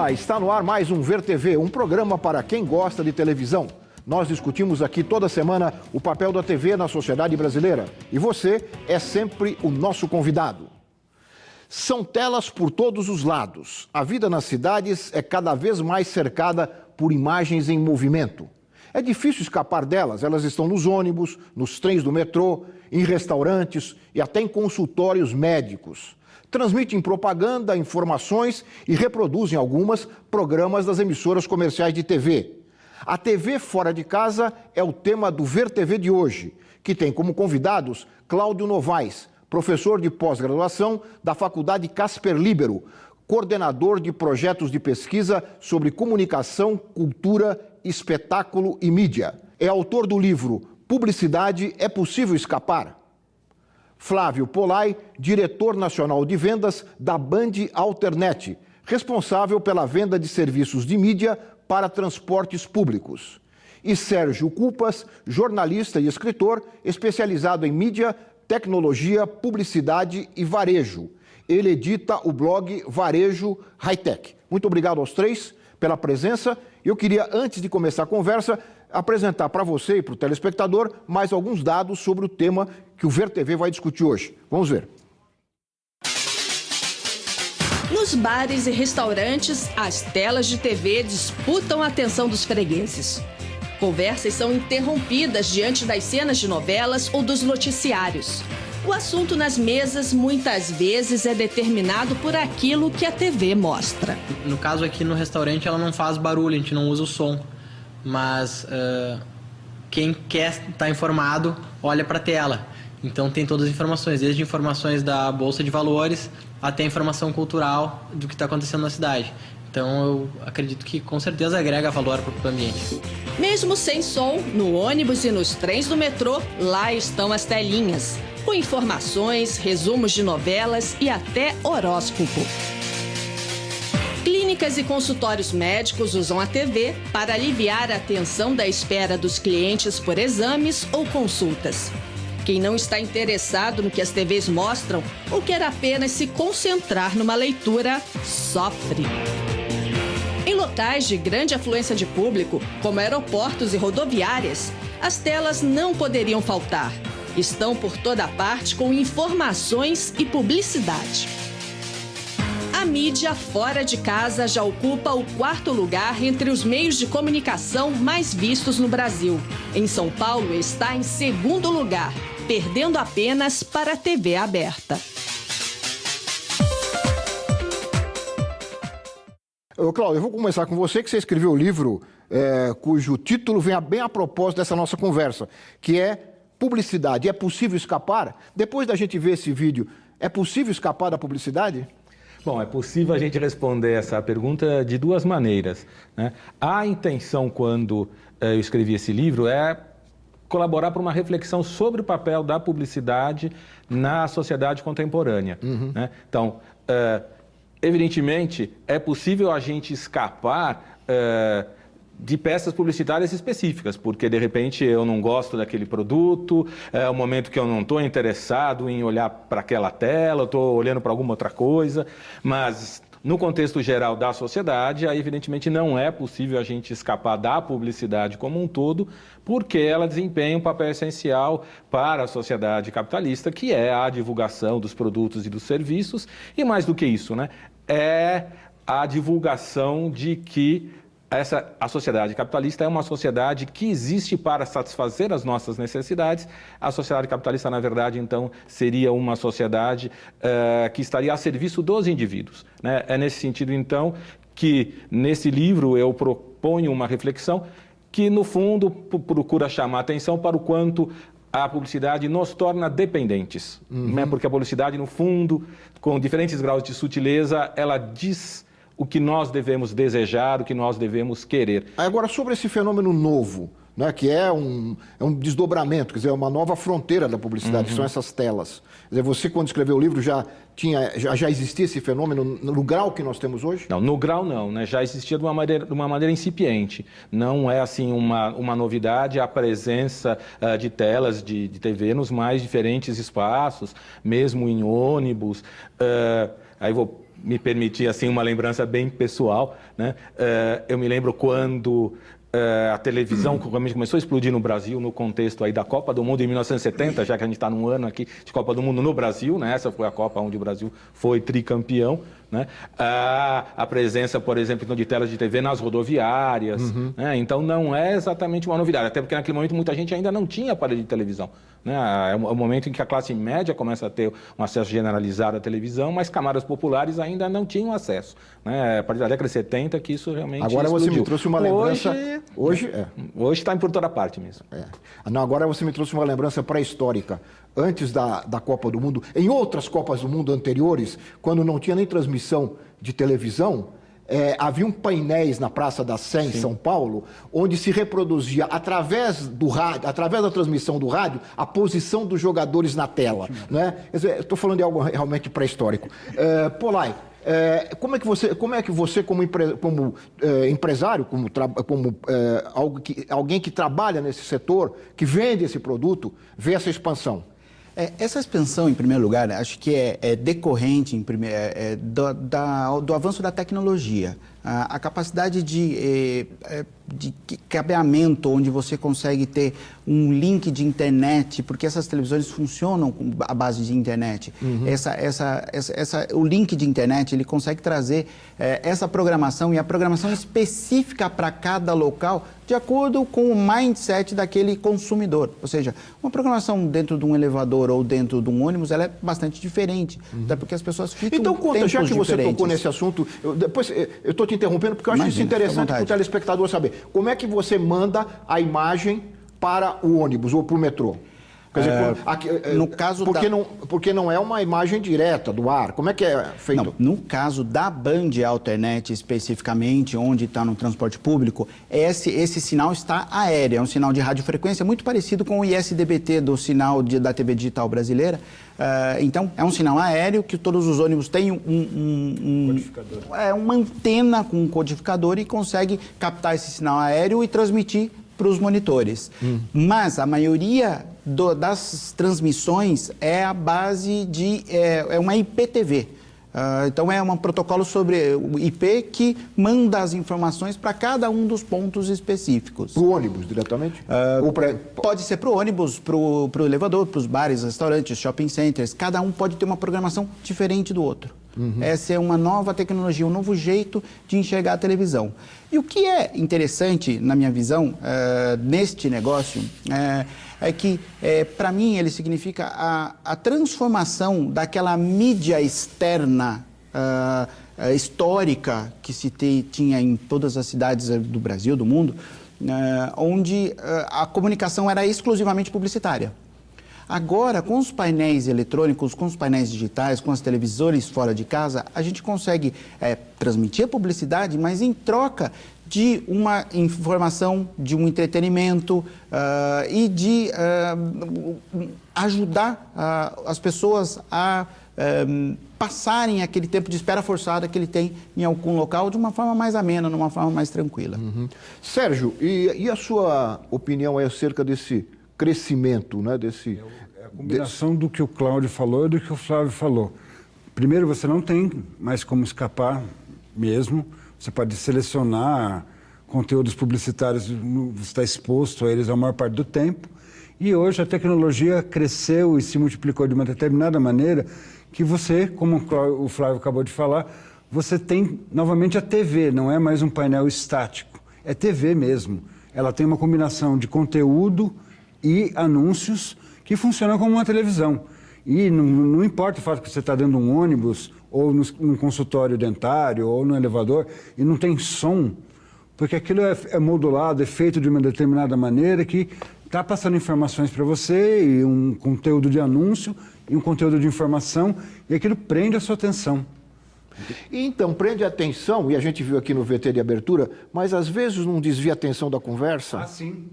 Olá, está no ar mais um Ver TV, um programa para quem gosta de televisão. Nós discutimos aqui toda semana o papel da TV na sociedade brasileira e você é sempre o nosso convidado. São telas por todos os lados. A vida nas cidades é cada vez mais cercada por imagens em movimento. É difícil escapar delas, elas estão nos ônibus, nos trens do metrô, em restaurantes e até em consultórios médicos. Transmitem propaganda, informações e reproduzem algumas programas das emissoras comerciais de TV. A TV fora de casa é o tema do Ver TV de hoje, que tem como convidados Cláudio Novaes, professor de pós-graduação da Faculdade Casper Libero, coordenador de projetos de pesquisa sobre comunicação, cultura, espetáculo e mídia. É autor do livro Publicidade é Possível Escapar? Flávio Polai, diretor nacional de vendas da Band Alternet, responsável pela venda de serviços de mídia para transportes públicos. E Sérgio Culpas, jornalista e escritor, especializado em mídia, tecnologia, publicidade e varejo. Ele edita o blog Varejo Hightech. Muito obrigado aos três pela presença. Eu queria, antes de começar a conversa, apresentar para você e para o telespectador mais alguns dados sobre o tema que o Ver TV vai discutir hoje. Vamos ver. Nos bares e restaurantes, as telas de TV disputam a atenção dos fregueses. Conversas são interrompidas diante das cenas de novelas ou dos noticiários. O assunto nas mesas muitas vezes é determinado por aquilo que a TV mostra. No caso aqui no restaurante ela não faz barulho, a gente não usa o som. Mas quem quer estar informado olha para a tela. Então tem todas as informações, desde informações da Bolsa de Valores até informação cultural do que está acontecendo na cidade. Então eu acredito que com certeza agrega valor para o ambiente. Mesmo sem som, no ônibus e nos trens do metrô, lá estão as telinhas, com informações, resumos de novelas e até horóscopo. Clínicas e consultórios médicos usam a TV para aliviar a tensão da espera dos clientes por exames ou consultas. Quem não está interessado no que as TVs mostram ou quer apenas se concentrar numa leitura, sofre. Em locais de grande afluência de público, como aeroportos e rodoviárias, as telas não poderiam faltar. Estão por toda parte com informações e publicidade. A mídia fora de casa já ocupa o quarto lugar entre os meios de comunicação mais vistos no Brasil. Em São Paulo está em segundo lugar, perdendo apenas para a TV aberta. Cláudio, eu vou começar com você, que você escreveu o livro cujo título vem bem a propósito dessa nossa conversa, que é Publicidade. É possível escapar? Depois da gente ver esse vídeo, é possível escapar da publicidade? Bom, é possível a gente responder essa pergunta de duas maneiras, né? A intenção, quando eu escrevi esse livro, é colaborar para uma reflexão sobre o papel da publicidade na sociedade contemporânea, né? Então, evidentemente, é possível a gente escapar de peças publicitárias específicas, porque de repente eu não gosto daquele produto, é um momento que eu não estou interessado em olhar para aquela tela, eu estou olhando para alguma outra coisa, mas no contexto geral da sociedade, aí evidentemente não é possível a gente escapar da publicidade como um todo, porque ela desempenha um papel essencial para a sociedade capitalista, que é a divulgação dos produtos e dos serviços, e mais do que isso, né, é a divulgação de que a sociedade capitalista é uma sociedade que existe para satisfazer as nossas necessidades. A sociedade capitalista, na verdade, então, seria uma sociedade que estaria a serviço dos indivíduos, né? É nesse sentido, então, que nesse livro eu proponho uma reflexão que, no fundo, procura chamar a atenção para o quanto a publicidade nos torna dependentes, né? Porque a publicidade, no fundo, com diferentes graus de sutileza, ela diz o que nós devemos desejar, o que nós devemos querer. Agora, sobre esse fenômeno novo né, que é um desdobramento, quer dizer, é uma nova fronteira da publicidade, que são essas telas. Quer dizer, você, quando escreveu o livro, já existia esse fenômeno no grau que nós temos hoje? Não, no grau não, né? Já existia de uma maneira incipiente. Não é assim uma novidade a presença de telas de TV nos mais diferentes espaços, mesmo em ônibus. Aí vou me permitir assim uma lembrança bem pessoal, né? Eu me lembro quando a televisão começou a explodir no Brasil no contexto aí da Copa do Mundo em 1970, já que a gente está num ano aqui de Copa do Mundo no Brasil, né? Essa foi a Copa onde o Brasil foi tricampeão, né? A presença, por exemplo, de telas de TV nas rodoviárias, né? Então não é exatamente uma novidade, até porque naquele momento muita gente ainda não tinha aparelho de televisão, né? É o momento em que a classe média começa a ter um acesso generalizado à televisão, mas camadas populares ainda não tinham acesso, né? A partir da década de 70 que isso realmente Agora explodiu. você me trouxe uma lembrança... Hoje está por toda parte mesmo. Não, agora você me trouxe uma lembrança pré-histórica. Antes da Copa do Mundo, em outras Copas do Mundo anteriores, quando não tinha nem transmissão de televisão, haviam painéis na Praça da Sé, em São Paulo, onde se reproduzia, através do rádio, através da transmissão do rádio, a posição dos jogadores na tela. Né? Estou falando de algo realmente pré-histórico. Polai, como é que você como empresário, alguém que trabalha nesse setor, que vende esse produto, vê essa expansão? Essa expansão, em primeiro lugar, acho que é decorrente do avanço da tecnologia. A capacidade de cabeamento, onde você consegue ter um link de internet, porque essas televisões funcionam à base de internet. O link de internet, ele consegue trazer essa programação, e a programação específica para cada local, de acordo com o mindset daquele consumidor. Ou seja, uma programação dentro de um elevador ou dentro de um ônibus, ela é bastante diferente, até porque as pessoas ficam Então conta, já que você diferentes. tocou nesse assunto, eu estou te interrompendo porque eu acho isso interessante para o telespectador saber. Como é que você manda a imagem para o ônibus ou para o metrô? Quer dizer, no caso porque não é uma imagem direta do ar. Como é que é feito? Não, no caso da Band Alternet, especificamente, onde está no transporte público, esse sinal está aéreo. É um sinal de radiofrequência muito parecido com o ISDBT do sinal da TV digital brasileira. Então, é um sinal aéreo que todos os ônibus têm uma antena com um codificador e consegue captar esse sinal aéreo e transmitir para os monitores. Mas a maioria das transmissões é a base de uma IPTV. Então é um protocolo sobre o IP que manda as informações para cada um dos pontos específicos. Para o ônibus diretamente? Pode ser para o ônibus, para o elevador, para os bares, restaurantes, shopping centers. Cada um pode ter uma programação diferente do outro. Essa é uma nova tecnologia, um novo jeito de enxergar a televisão. E o que é interessante, na minha visão, neste negócio, é que, para mim, ele significa a transformação daquela mídia externa histórica que tinha em todas as cidades do Brasil, do mundo, onde a comunicação era exclusivamente publicitária. Agora, com os painéis eletrônicos, com os painéis digitais, com os televisores fora de casa, a gente consegue transmitir a publicidade, mas em troca de uma informação, de um entretenimento e de ajudar as pessoas a passarem aquele tempo de espera forçada que ele tem em algum local de uma forma mais amena, de uma forma mais tranquila. Sérgio, e a sua opinião acerca desse crescimento, né, É a combinação do que o Cláudio falou e do que o Flávio falou. Primeiro, você não tem mais como escapar mesmo. Você pode selecionar conteúdos publicitários, você está exposto a eles a maior parte do tempo. E hoje a tecnologia cresceu e se multiplicou de uma determinada maneira que você, como o Flávio acabou de falar, você tem novamente a TV, não é mais um painel estático, é TV mesmo. Ela tem uma combinação de conteúdo e anúncios que funcionam como uma televisão. E não importa o fato que você está dentro de um ônibus, ou num consultório dentário, ou no elevador, e não tem som, porque aquilo é modulado, é feito de uma determinada maneira que está passando informações para você, e um conteúdo de anúncio, e um conteúdo de informação, e aquilo prende a sua atenção. E então, prende a atenção, e a gente viu aqui no VT de abertura, mas às vezes não desvia a atenção da conversa. Ah, sim.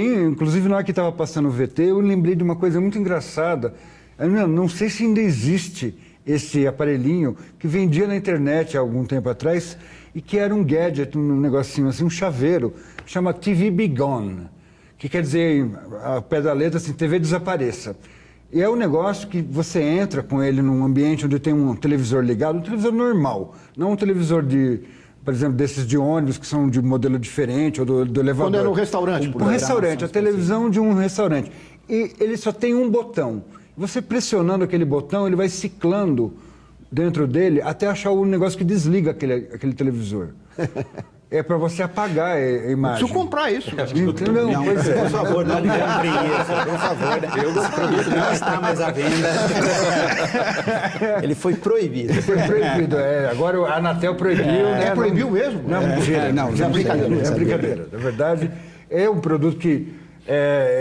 Inclusive, na hora que estava passando o VT, eu lembrei de uma coisa muito engraçada. Eu não sei se ainda existe esse aparelhinho que vendia na internet há algum tempo atrás e que era um gadget, um negocinho assim, um chaveiro, que chama TV Be Gone, que quer dizer, ao pé da letra, assim, TV desapareça. E é um negócio que você entra com ele num ambiente onde tem um televisor ligado, um televisor normal, não um televisor por exemplo, desses de ônibus que são de modelo diferente, ou do elevador. Quando é no restaurante, por exemplo. Um restaurante, a televisão de um restaurante. E ele só tem um botão. Você pressionando aquele botão, ele vai ciclando dentro dele até achar o negócio que desliga aquele televisor. É para você apagar a imagem. Preciso comprar isso. Entendeu? Não, Pois é. por favor, não comprem isso, por favor. Esse produto não está mais à venda. Ele foi proibido. Foi proibido, agora a Anatel proibiu, né? Proibiu mesmo? Não, mentira. Não, É brincadeira. Na verdade, é um produto que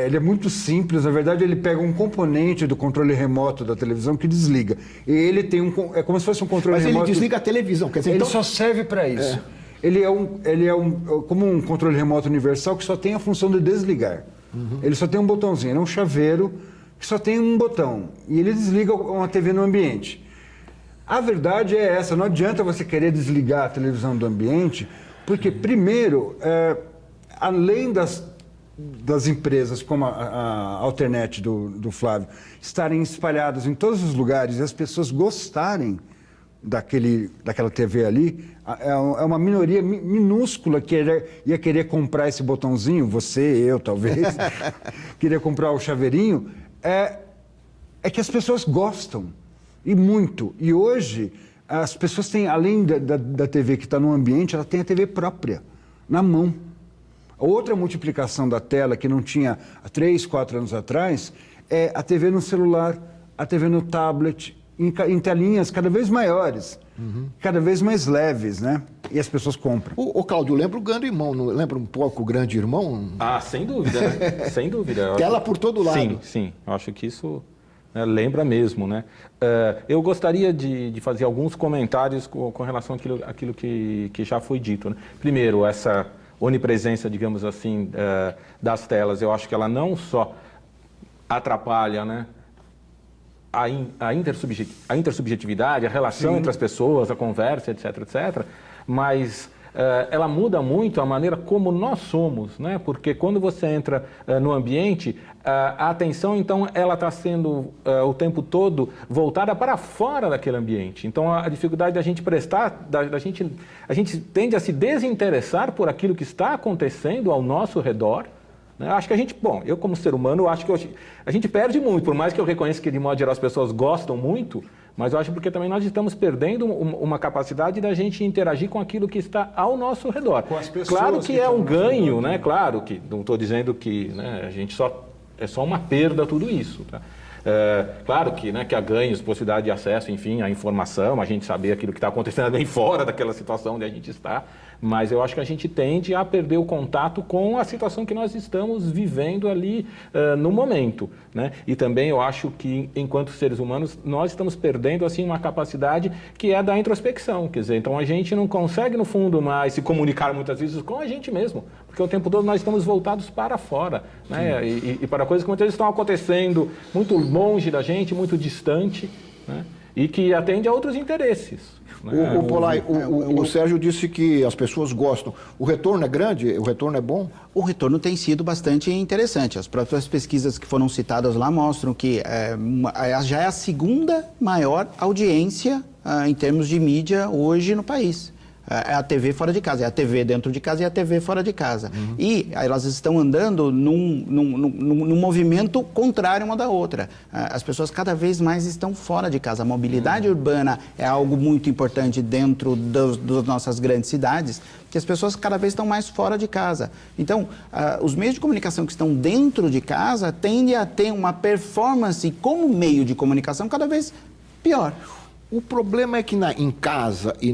ele é muito simples. Na verdade, ele pega um componente do controle remoto da televisão que desliga. E ele tem é como se fosse um controle Mas remoto. ele desliga a televisão, quer dizer, Ele então... só serve para isso. Ele é como um controle remoto universal que só tem a função de desligar. Ele só tem um botãozinho, ele é um chaveiro que só tem um botão. E ele desliga uma TV no ambiente. A verdade é essa, não adianta você querer desligar a televisão do ambiente, porque primeiro, além das empresas como a Alternet do Flávio estarem espalhadas em todos os lugares e as pessoas gostarem daquela TV ali, é uma minoria minúscula que ia querer comprar esse botãozinho, você, eu talvez, queria comprar o chaveirinho, é que as pessoas gostam, e muito. E hoje, as pessoas têm, além da TV que está no ambiente, ela tem a TV própria, na mão. Outra multiplicação da tela que não tinha há 3, 4 anos atrás é a TV no celular, a TV no tablet, em telinhas cada vez maiores, cada vez mais leves, né? E as pessoas compram. Ô, Cláudio, lembra o Grande Irmão, não lembra um pouco o Grande Irmão? Ah, sem dúvida, né? Sem dúvida. Tela por todo lado. Sim. Eu acho que isso lembra mesmo, né? Eu gostaria de fazer alguns comentários com relação àquilo que já foi dito, né? Primeiro, essa onipresença, digamos assim, das telas, eu acho que ela não só atrapalha, né, a intersubjetividade, a relação entre as pessoas, a conversa, etc., mas ela muda muito a maneira como nós somos, né? Porque quando você entra no ambiente, a atenção, então, ela está sendo o tempo todo voltada para fora daquele ambiente. Então, a dificuldade da gente prestar, a gente tende a se desinteressar por aquilo que está acontecendo ao nosso redor. Acho que eu como ser humano, acho que a gente perde muito, por mais que eu reconheça que de modo geral as pessoas gostam muito, mas eu acho porque também nós estamos perdendo uma capacidade da gente interagir com aquilo que está ao nosso redor. Com as pessoas claro que é um ganho, né? Redor. Claro que não estou dizendo que, né, a gente é só uma perda tudo isso, tá? Claro que, né, que há ganhos, possibilidade de acesso, enfim, à informação, a gente saber aquilo que está acontecendo bem fora daquela situação onde a gente está, mas eu acho que a gente tende a perder o contato com a situação que nós estamos vivendo ali no momento, né? E também eu acho que, enquanto seres humanos, nós estamos perdendo, assim, uma capacidade que é da introspecção, quer dizer, então a gente não consegue, no fundo, mais se comunicar muitas vezes com a gente mesmo, porque o tempo todo nós estamos voltados para fora, né? E para coisas que muitas vezes estão acontecendo muito longe da gente, muito distante, né? E que atende a outros interesses. O Polai, o Sérgio disse que as pessoas gostam. O retorno é grande? O retorno é bom? O retorno tem sido bastante interessante. As próprias pesquisas que foram citadas lá mostram que já é a segunda maior audiência em termos de mídia hoje no país. É a TV fora de casa, é a TV dentro de casa e a TV fora de casa. E elas estão andando num movimento contrário uma da outra. As pessoas cada vez mais estão fora de casa. A mobilidade urbana é algo muito importante dentro das nossas grandes cidades, que as pessoas cada vez estão mais fora de casa. Então, os meios de comunicação que estão dentro de casa tendem a ter uma performance como meio de comunicação cada vez pior. O problema é que em casa e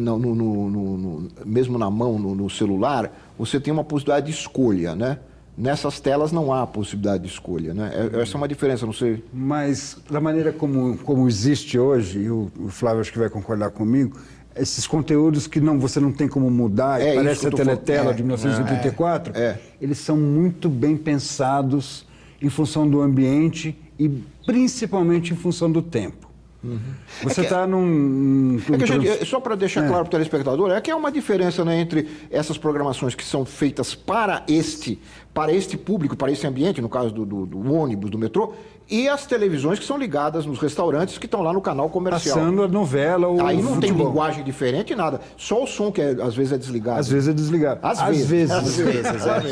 mesmo na mão, no celular, você tem uma possibilidade de escolha, né? Nessas telas não há possibilidade de escolha, né? Essa é uma diferença, não sei. Mas da maneira como existe hoje, e o Flávio acho que vai concordar comigo, esses conteúdos que você não tem como mudar, parece a teletela de 1984, eles são muito bem pensados em função do ambiente e principalmente em função do tempo. Você está só para deixar claro para o telespectador, é que há uma diferença, né, entre essas programações que são feitas para este público, para esse ambiente, no caso do ônibus, do metrô, e as televisões que são ligadas nos restaurantes que estão lá no canal comercial. Passando a novela ou aí não futebol. tem linguagem diferente, nada. Só o som que às vezes é desligado. Às vezes é desligado. Às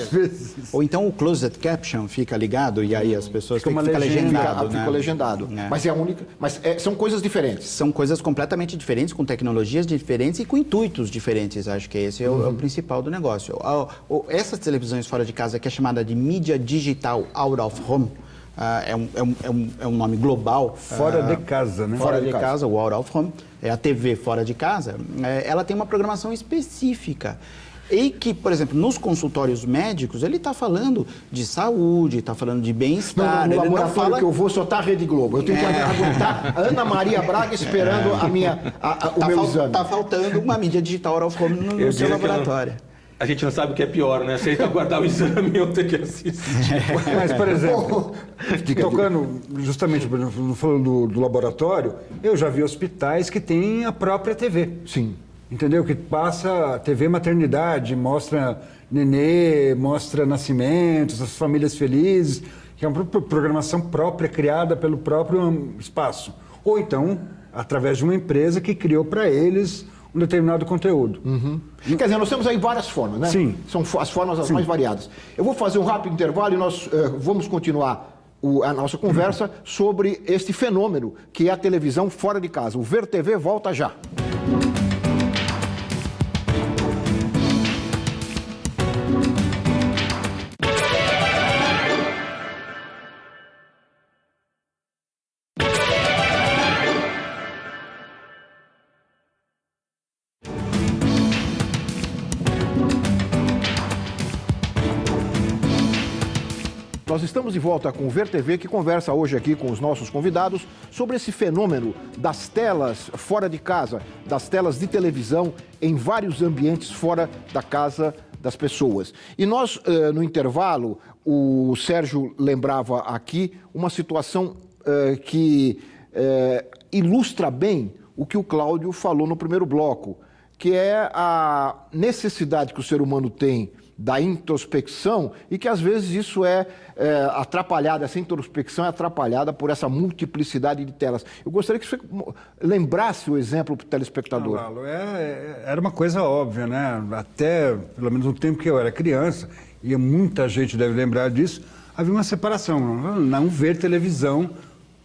vezes. Ou então o closed caption fica ligado e aí as pessoas Fica legendado. Fica legendado. Mas é a única. Mas são coisas diferentes. São coisas completamente diferentes, com tecnologias diferentes e com intuitos diferentes. Acho que esse é o principal do negócio. Essas televisões fora de casa, que é chamada de mídia digital out of home, é um nome global. Fora de casa, né? Fora de casa, o out of home, é a TV fora de casa. Ela tem uma programação específica. E que, por exemplo, nos consultórios médicos, ele está falando de saúde, está falando de bem-estar. No ele laboratório não fala que eu vou só tá a Rede Globo. Eu tenho que aguentar Ana Maria Braga esperando o meu exame. Está faltando uma mídia digital out of home no seu laboratório. A gente não sabe o que é pior, né? Se ele aguardar o exame ou ter que assistir. Mas, por exemplo, tocando justamente falando do laboratório, eu já vi hospitais que têm a própria TV. Sim. Entendeu? Que passa TV maternidade, mostra nenê, mostra nascimentos, as famílias felizes, que é uma programação própria, criada pelo próprio espaço. Ou então, através de uma empresa que criou para eles um determinado conteúdo. Quer dizer, nós temos aí várias formas, né? Sim. São as formas mais variadas. Eu vou fazer um rápido intervalo e nós vamos continuar a nossa conversa sobre este fenômeno que é a televisão fora de casa. O Ver TV volta já. Nós estamos de volta com o Ver TV, que conversa hoje aqui com os nossos convidados sobre esse fenômeno das telas fora de casa, das telas de televisão em vários ambientes fora da casa das pessoas. E nós, no intervalo, o Sérgio lembrava aqui uma situação que ilustra bem o que o Cláudio falou no primeiro bloco, que é a necessidade que o ser humano tem da introspecção e que às vezes isso é atrapalhada, essa introspecção é atrapalhada por essa multiplicidade de telas. Eu gostaria que você lembrasse o exemplo para o telespectador. Lalo, era uma coisa óbvia, né? Até, pelo menos no tempo que eu era criança, e muita gente deve lembrar disso, havia uma separação, não ver televisão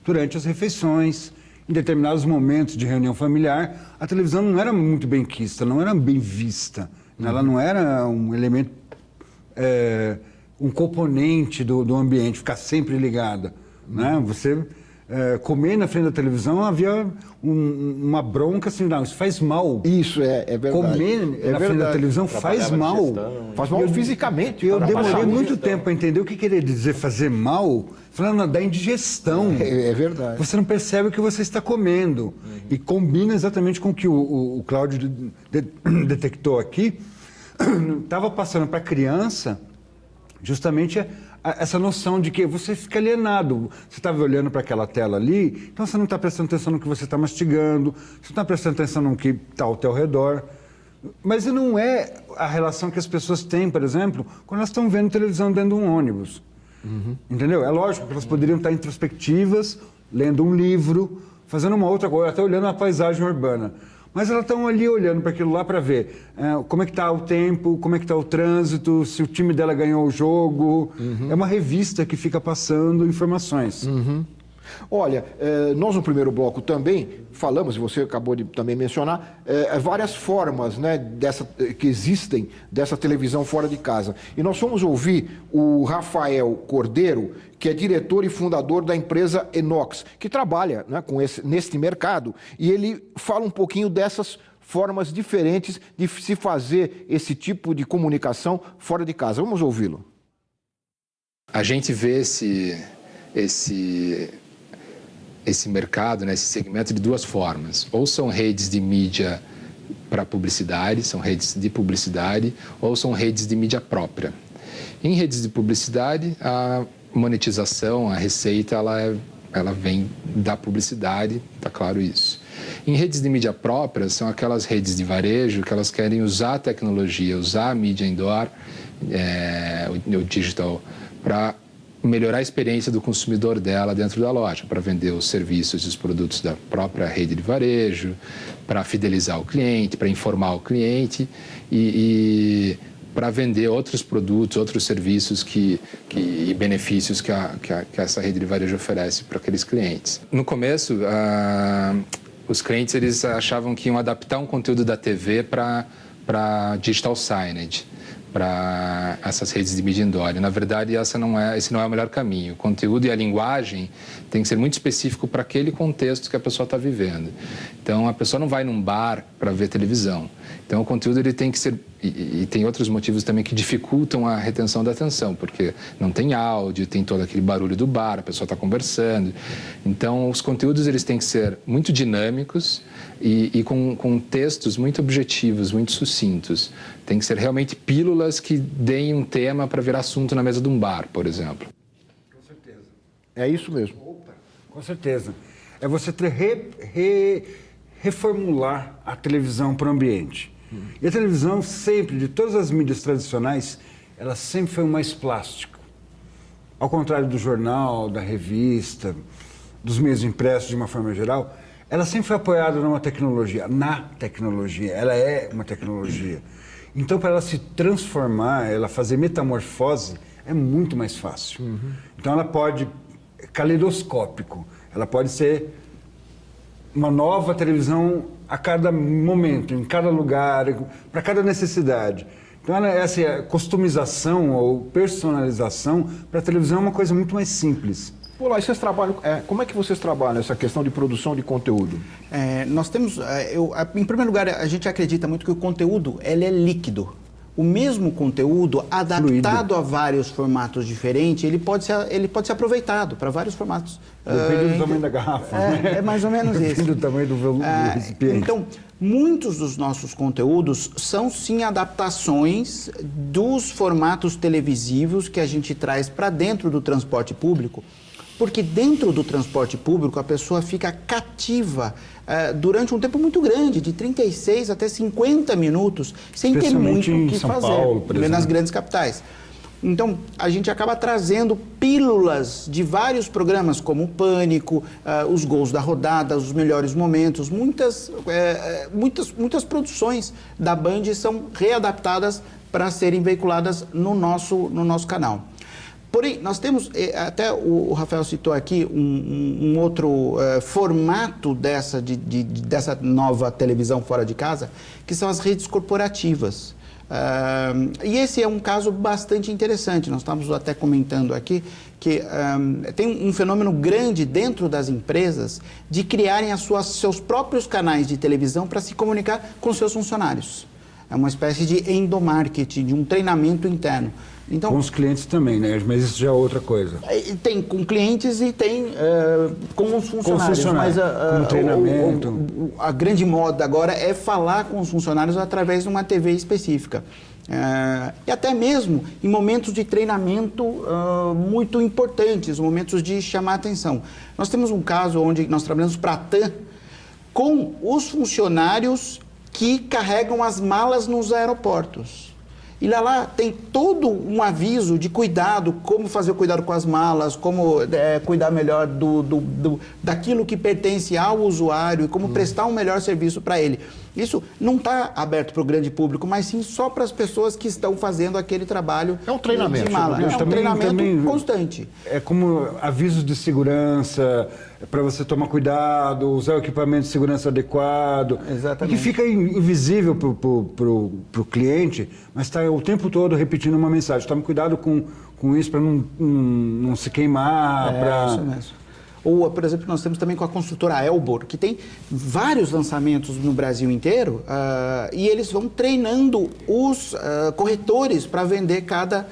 durante as refeições. Em determinados momentos de reunião familiar, a televisão não era muito bem quista, não era bem vista. Ela não era um elemento, um componente do ambiente, ficar sempre ligada. Né? Você comer na frente da televisão, havia uma bronca assim, não, isso faz mal. Isso é verdade. Comer na frente da televisão faz mal. Faz mal fisicamente. Eu demorei muito tempo para entender o que queria dizer fazer mal, falando da indigestão. É verdade. Você não percebe o que você está comendo. E combina exatamente com o que o Cláudio detectou aqui. Estava passando para a criança justamente essa noção de que você fica alienado. Você estava olhando para aquela tela ali, então você não está prestando atenção no que você está mastigando, você não está prestando atenção no que está ao teu redor. Mas não é a relação que as pessoas têm, por exemplo, quando elas estão vendo televisão dentro de um ônibus. Entendeu? É lógico que elas poderiam estar introspectivas, lendo um livro, fazendo uma outra coisa, até olhando a paisagem urbana. Mas elas estão ali olhando para aquilo lá para ver como é que está o tempo, como é que está o trânsito, se o time dela ganhou o jogo. É uma revista que fica passando informações. Olha, nós no primeiro bloco também falamos, e você acabou de também mencionar, várias formas, né, que existem dessa televisão fora de casa. E nós fomos ouvir o Rafael Cordeiro, que é diretor e fundador da empresa Enox, que trabalha, né, neste mercado, e ele fala um pouquinho dessas formas diferentes de se fazer esse tipo de comunicação fora de casa. Vamos ouvi-lo. A gente vê esse mercado, né, esse segmento de duas formas. Ou são redes de mídia para publicidade, são redes de publicidade ou são redes de mídia própria. Em redes de publicidade, a monetização, a receita, ela vem da publicidade, está claro isso. Em redes de mídia própria, são aquelas redes de varejo que elas querem usar a tecnologia, usar a mídia indoor, o digital, para melhorar a experiência do consumidor dela dentro da loja, para vender os serviços e os produtos da própria rede de varejo, para fidelizar o cliente, para informar o cliente e para vender outros produtos, outros serviços e benefícios que essa rede de varejo oferece para aqueles clientes. No começo, os clientes eles achavam que iam adaptar um conteúdo da TV para digital signage, para essas redes de mídia indoor. Na verdade, esse não é o melhor caminho. O conteúdo e a linguagem tem que ser muito específico para aquele contexto que a pessoa está vivendo. Então, a pessoa não vai num bar para ver televisão. Então, o conteúdo ele tem que ser... E tem outros motivos também que dificultam a retenção da atenção, porque não tem áudio, tem todo aquele barulho do bar, a pessoa está conversando. Então, os conteúdos eles têm que ser muito dinâmicos e com textos muito objetivos, muito sucintos. Tem que ser realmente pílulas que deem um tema para virar assunto na mesa de um bar, por exemplo. Com certeza. É isso mesmo. Opa, com certeza. É você reformular a televisão para o ambiente. E a televisão sempre, de todas as mídias tradicionais, ela sempre foi o mais plástico. Ao contrário do jornal, da revista, dos meios impressos de uma forma geral, ela sempre foi apoiada na tecnologia. Ela é uma tecnologia. Então, para ela se transformar, ela fazer metamorfose, é muito mais fácil. Então, ela pode, caleidoscópico, ela pode ser uma nova televisão a cada momento, em cada lugar, para cada necessidade. Então, essa customização ou personalização para a televisão é uma coisa muito mais simples. Olá, vocês trabalham, como é que vocês trabalham essa questão de produção de conteúdo? Nós temos, em primeiro lugar, a gente acredita muito que o conteúdo ele é líquido. O mesmo conteúdo, adaptado a vários formatos diferentes, ele pode ser aproveitado para vários formatos. Depende do tamanho da garrafa, né? É mais ou menos isso. Depende do tamanho do recipiente. Então, muitos dos nossos conteúdos são, sim, adaptações dos formatos televisivos que a gente traz para dentro do transporte público, porque dentro do transporte público a pessoa fica cativa durante um tempo muito grande, de 36 até 50 minutos, sem ter muito o que fazer, Paulo, por exemplo, nas grandes capitais. Então, a gente acaba trazendo pílulas de vários programas, como o Pânico, os Gols da Rodada, os Melhores Momentos. Muitas produções da Band são readaptadas para serem veiculadas no nosso canal. Porém, nós temos, até o Rafael citou aqui, um outro formato dessa nova televisão fora de casa, que são as redes corporativas. E esse é um caso bastante interessante. Nós estávamos até comentando aqui que tem um fenômeno grande dentro das empresas de criarem seus próprios canais de televisão para se comunicar com seus funcionários. É uma espécie de endomarketing, de um treinamento interno. Então, com os clientes também, né? Mas isso já é outra coisa. Tem com clientes e tem com os funcionários. Com os funcionários, com treinamento. A grande moda agora é falar com os funcionários através de uma TV específica. E até mesmo em momentos de treinamento muito importantes, momentos de chamar atenção. Nós temos um caso onde nós trabalhamos para a TAM com os funcionários que carregam as malas nos aeroportos. E lá tem todo um aviso de cuidado, como fazer o cuidado com as malas, como cuidar melhor daquilo que pertence ao usuário e como prestar um melhor serviço para ele. Isso não está aberto para o grande público, mas sim só para as pessoas que estão fazendo aquele trabalho de mala. É um treinamento constante. É como avisos de segurança, para você tomar cuidado, usar o equipamento de segurança adequado. Exatamente. E que fica invisível para o cliente, mas está o tempo todo repetindo uma mensagem. Tome cuidado com isso para não se queimar. Isso mesmo. Ou, por exemplo, nós temos também com a construtora Elbor, que tem vários lançamentos no Brasil inteiro, e eles vão treinando os corretores para vender cada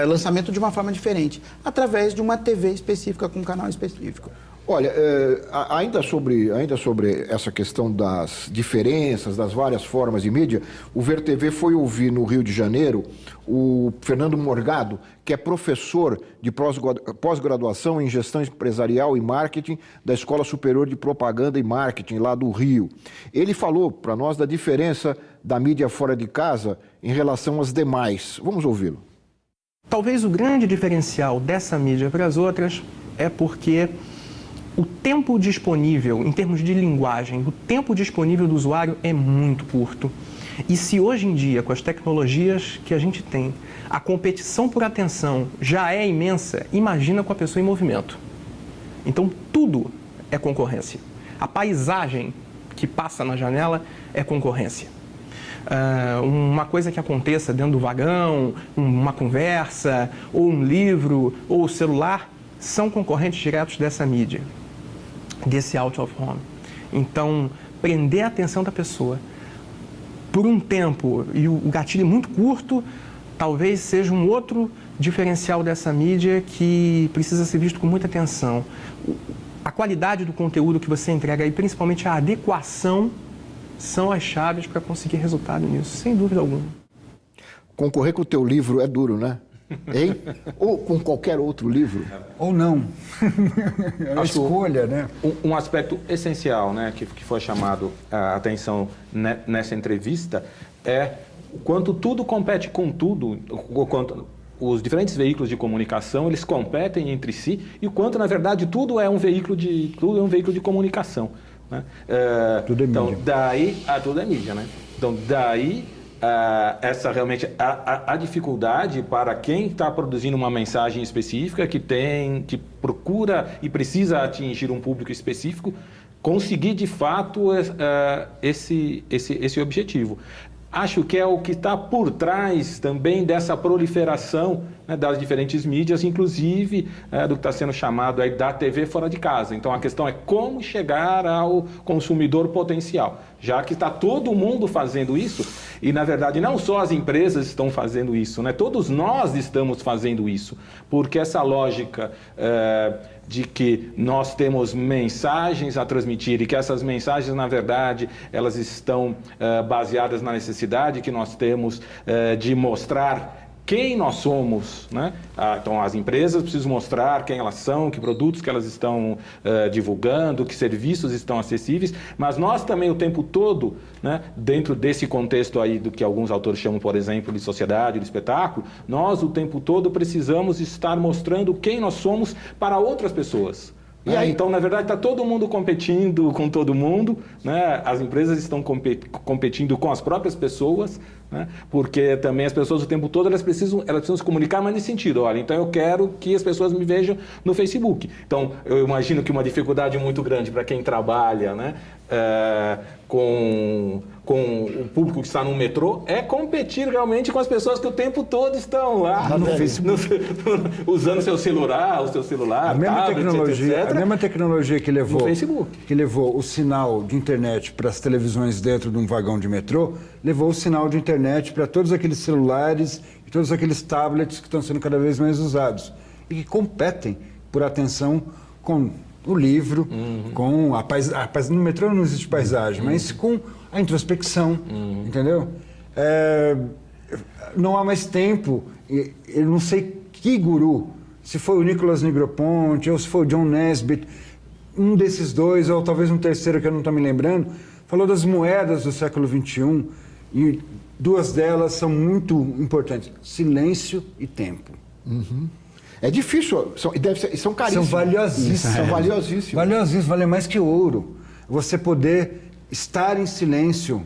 lançamento de uma forma diferente, através de uma TV específica, com um canal específico. Olha, ainda sobre essa questão das diferenças, das várias formas de mídia, o Ver TV foi ouvir no Rio de Janeiro o Fernando Morgado, que é professor de pós-graduação em Gestão Empresarial e Marketing da Escola Superior de Propaganda e Marketing, lá do Rio. Ele falou para nós da diferença da mídia fora de casa em relação às demais. Vamos ouvi-lo. Talvez o grande diferencial dessa mídia para as outras é porque o tempo disponível, em termos de linguagem, o tempo disponível do usuário é muito curto. E se hoje em dia, com as tecnologias que a gente tem, a competição por atenção já é imensa, imagina com a pessoa em movimento. Então, tudo é concorrência. A paisagem que passa na janela é concorrência. Uma coisa que aconteça dentro do vagão, uma conversa, ou um livro, ou o celular, são concorrentes diretos dessa mídia, desse out of home. Então, prender a atenção da pessoa por um tempo e o gatilho muito curto, talvez seja um outro diferencial dessa mídia que precisa ser visto com muita atenção. A qualidade do conteúdo que você entrega e principalmente a adequação são as chaves para conseguir resultado nisso, sem dúvida alguma. Concorrer com o teu livro é duro, né? Hein? Ou com qualquer outro livro. Ou não. É uma escolha, né? Um aspecto essencial, né, que foi chamado a atenção nessa entrevista é o quanto tudo compete com tudo, o quanto os diferentes veículos de comunicação eles competem entre si e o quanto, na verdade, tudo é um veículo de comunicação. Né? Tudo é mídia. Então, tudo é mídia, né? Então, daí essa realmente a dificuldade para quem está produzindo uma mensagem específica que procura e precisa atingir um público específico, conseguir de fato esse objetivo. Acho que é o que está por trás também dessa proliferação, né, das diferentes mídias, inclusive do que está sendo chamado aí da TV fora de casa. Então a questão é como chegar ao consumidor potencial, já que está todo mundo fazendo isso e na verdade não só as empresas estão fazendo isso, né, todos nós estamos fazendo isso, porque essa lógica de que nós temos mensagens a transmitir e que essas mensagens, na verdade, elas estão baseadas na necessidade que nós temos de mostrar quem nós somos, né? Então, as empresas precisam mostrar quem elas são, que produtos que elas estão divulgando, que serviços estão acessíveis, mas nós também o tempo todo, né, dentro desse contexto aí do que alguns autores chamam, por exemplo, de sociedade, de espetáculo, nós o tempo todo precisamos estar mostrando quem nós somos para outras pessoas. E aí, então, na verdade, está todo mundo competindo com todo mundo, né? As empresas estão competindo com as próprias pessoas, né? Porque também as pessoas o tempo todo elas precisam se comunicar, mas nesse sentido, olha, então eu quero que as pessoas me vejam no Facebook. Então, eu imagino que uma dificuldade muito grande para quem trabalha, né, com o público que está no metrô é competir realmente com as pessoas que o tempo todo estão lá no Facebook, usando seu celular, a mesma tablet, tecnologia, etc. A mesma tecnologia que levou no Facebook, que levou o sinal de internet para as televisões dentro de um vagão de metrô, levou o sinal de internet para todos aqueles celulares e todos aqueles tablets que estão sendo cada vez mais usados e que competem por atenção com o livro, com a paisagem. No metrô não existe paisagem, mas com a introspecção, entendeu? Não há mais tempo, eu não sei que guru, se foi o Nicholas Negroponte ou se foi o John Nesbitt, um desses dois, ou talvez um terceiro que eu não estou me lembrando, falou das moedas do século XXI e duas delas são muito importantes, silêncio e tempo. É difícil, são caríssimos. São valiosíssimos. São valiosíssimos. Valiosíssimos, vale mais que ouro. Você poder estar em silêncio,